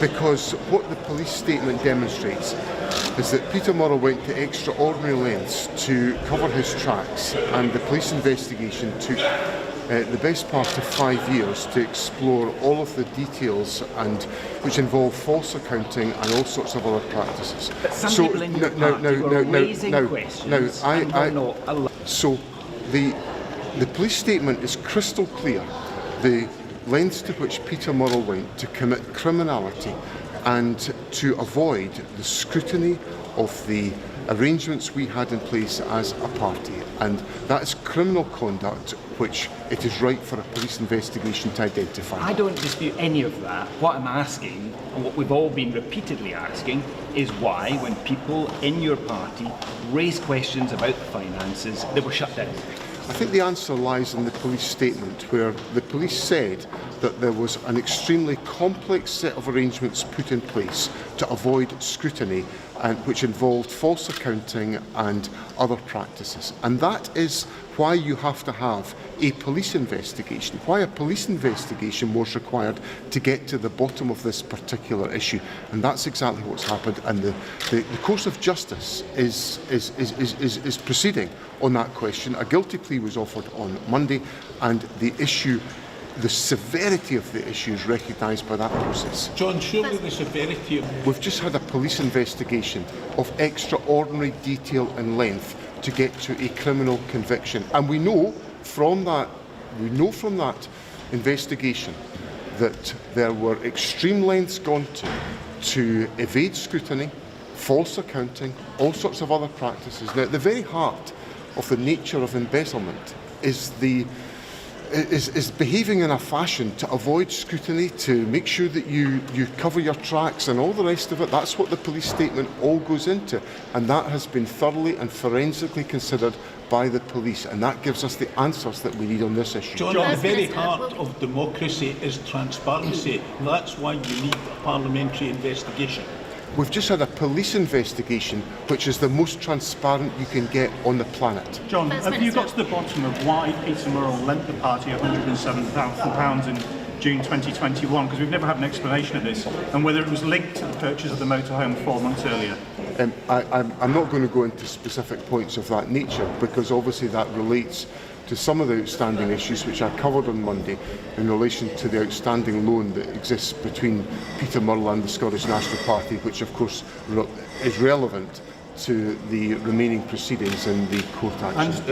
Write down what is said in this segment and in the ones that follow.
because what the police statement demonstrates is that Peter Murrell went to extraordinary lengths to cover his tracks, and the police investigation took the best part of 5 years to explore all of the details, and which involve false accounting and all sorts of other practices. But some people in your party were raising questions and were not allowed. So the police statement is crystal clear. The lengths to which Peter Murrell went to commit criminality and to avoid the scrutiny of the arrangements we had in place as a party, and that is criminal conduct which it is right for a police investigation to identify. I don't dispute any of that. What I'm asking, and what we've all been repeatedly asking, is why, when people in your party raise questions about the finances, they were shut down. I think the answer lies in the police statement, where the police said that there was an extremely complex set of arrangements put in place to avoid scrutiny, and which involved false accounting and other practices. And that is why you have to have a police investigation, why a police investigation was required to get to the bottom of this particular issue. And that's exactly what's happened, and the course of justice is proceeding on that question. A guilty plea was offered on Monday, and the issue, the severity of the issue, is recognised by that process. John, surely the severity of... We've just had a police investigation of extraordinary detail and length to get to a criminal conviction, and we know from that investigation that there were extreme lengths gone to evade scrutiny, false accounting, all sorts of other practices. Now, at the very heart of the nature of embezzlement is behaving in a fashion to avoid scrutiny, to make sure that you cover your tracks and all the rest of it. That's what the police statement all goes into, and that has been thoroughly and forensically considered by the police, and that gives us the answers that we need on this issue. John, at the very heart of democracy is transparency. That's why you need a parliamentary investigation. We've just had a police investigation, which is the most transparent you can get on the planet. John, have you got to the bottom of why Peter Murrell lent the party £107,000 in June 2021? Because we've never had an explanation of this, and whether it was linked to the purchase of the motorhome 4 months earlier. I'm not going to go into specific points of that nature, because obviously that relates to some of the outstanding issues which I covered on Monday in relation to the outstanding loan that exists between Peter Murrell and the Scottish National Party, which of course is relevant to the remaining proceedings in the court action.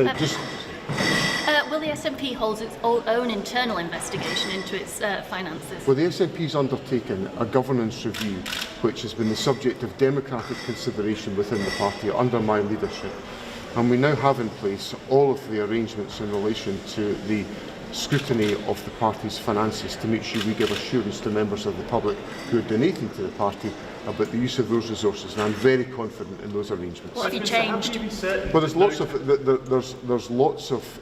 Will the SNP hold its own internal investigation into its finances? Well, the SNP has undertaken a governance review which has been the subject of democratic consideration within the party under my leadership. And we now have in place all of the arrangements in relation to the scrutiny of the party's finances to make sure we give assurance to members of the public who are donating to the party about the use of those resources, and I'm very confident in those arrangements. What have you changed? Well, there's lots of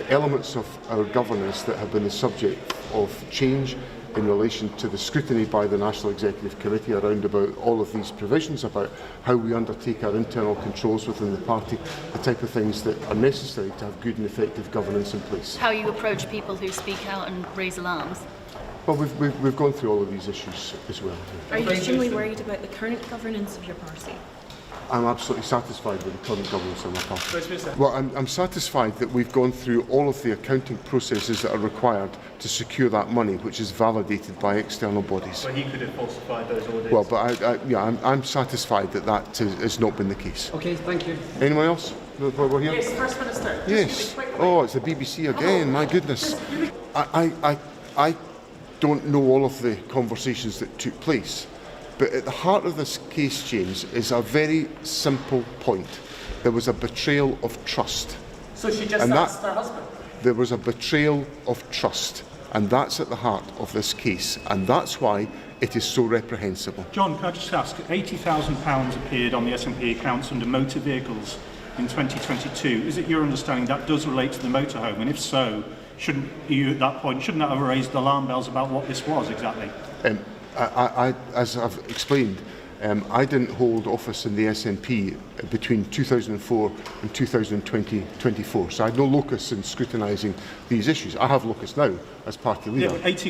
elements of our governance that have been the subject of change in relation to the scrutiny by the National Executive Committee around about all of these provisions about how we undertake our internal controls within the party, the type of things that are necessary to have good and effective governance in place. How you approach people who speak out and raise alarms? Well, we've gone through all of these issues as well. Are you extremely worried about the current governance of your party? I'm absolutely satisfied with the current governance of my party. Well, I'm satisfied that we've gone through all of the accounting processes that are required to secure that money, which is validated by external bodies. But he could have falsified those audits. Well, but I'm satisfied that that has not been the case. Okay, thank you. Anyone else? We're here? Yes, First Minister. Yes. Oh, it's the BBC again. My goodness. I don't know all of the conversations that took place. But at the heart of this case, James, is a very simple point. There was a betrayal of trust. So she just asked her husband? There was a betrayal of trust, and that's at the heart of this case, and that's why it is so reprehensible. John, can I just ask, £80,000 appeared on the SNP accounts under motor vehicles in 2022. Is it your understanding that does relate to the motorhome? And if so, shouldn't you at that point, shouldn't that have raised alarm bells about what this was exactly? As I've explained, I didn't hold office in the SNP between 2004 and 2024, so I had no locus in scrutinising these issues. I have locus now as party leader. Yeah,